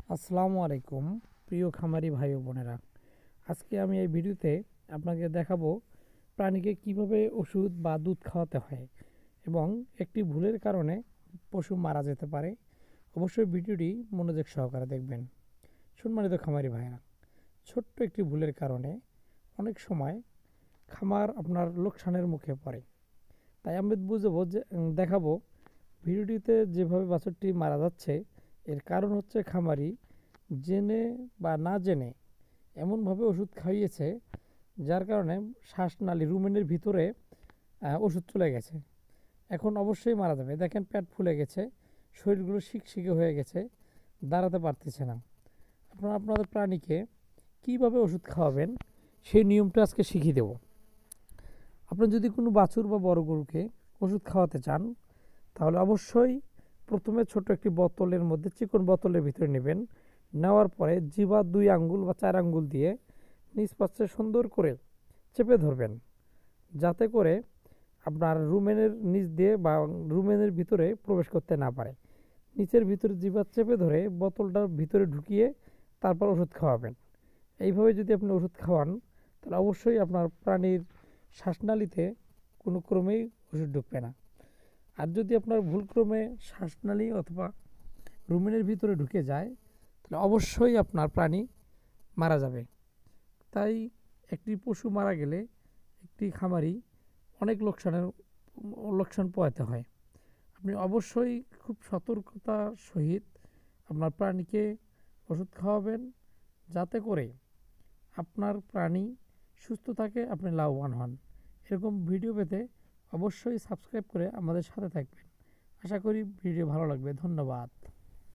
আসসালামু আলাইকুম প্রিয় খামারি ভাই ও বোনেরা। আজকে আমি এই ভিডিওতে আপনাকে দেখাবো প্রাণীকে কিভাবে ওষুধ বা দুধ খাওয়াতে হয় এবং একটি ভুলের কারণে পশু মারা যেতে পারে। অবশ্যই ভিডিওটি মনোযোগ সহকারে দেখবেন। সম্মানিত খামারি ভাইরা, ছোট্ট একটি ভুলের কারণে অনেক সময় খামার আপনার লোকসানের মুখে পড়ে। তাই আমি বুঝবো যে দেখাবো ভিডিওটিতে যেভাবে বাছুরটি মারা যাচ্ছে এর কারণ হচ্ছে খামারি জেনে বা না জেনে এমনভাবে ওষুধ খাইয়েছে যার কারণে শ্বাসনালী রুমেনের ভিতরে ওষুধ চলে গেছে। এখন অবশ্যই মারা যাবে। দেখেন পেট ফুলে গেছে, শরীরগুলো শিকশিকে হয়ে গেছে, দাঁড়াতে পারতেছে না। আপনারা আপনাদের প্রাণীকে কীভাবে ওষুধ খাওয়াবেন সেই নিয়মটা আজকে শিখিয়ে দেব। আপনার যদি কোনো বাছুর বা বড় গরুকে ওষুধ খাওয়াতে চান তাহলে অবশ্যই প্রথমে ছোট একটি বোতলের মধ্যে চিকন বোতলের ভিতরে নেবেন। নেওয়ার পরে জিহ্বার 2 আঙ্গুল বা 4 আঙ্গুল দিয়ে নিচ পাশে সুন্দর করে চেপে ধরবেন, যাতে করে আপনার রুমেনের নিচ দিয়ে বা রুমেনের ভিতরে প্রবেশ করতে না পারে। নিচের ভিতরে জিহ্বা চেপে ধরে বোতলটার ভিতরে ঢুকিয়ে তারপর ওষুধ খাওয়াবেন। এইভাবে যদি আপনি ওষুধ খাওয়ান তাহলে অবশ্যই আপনার প্রাণীর শ্বাসনালীতে কোনো ক্রমেই ওষুধ ঢুকবে না। আর যদি আপনার ভুলক্রমে শ্বাসনালী অথবা রুমেনের ভিতরে ঢুকে যায় তাহলে অবশ্যই আপনার প্রাণী মারা যাবে। তাই একটি পশু মারা গেলে একটি খামারি অনেক লোকসান পোহাতে হয়। আপনি অবশ্যই খুব সতর্কতার সহিত আপনার প্রাণীকে ওষুধ খাওয়াবেন, যাতে করে আপনার প্রাণী সুস্থ থাকে, আপনি লাভবান হন। এরকম ভিডিও পেতে অবশ্যই সাবস্ক্রাইব করে আমাদের সাথে থাকবেন। আশা করি ভিডিও ভালো লাগবে। ধন্যবাদ।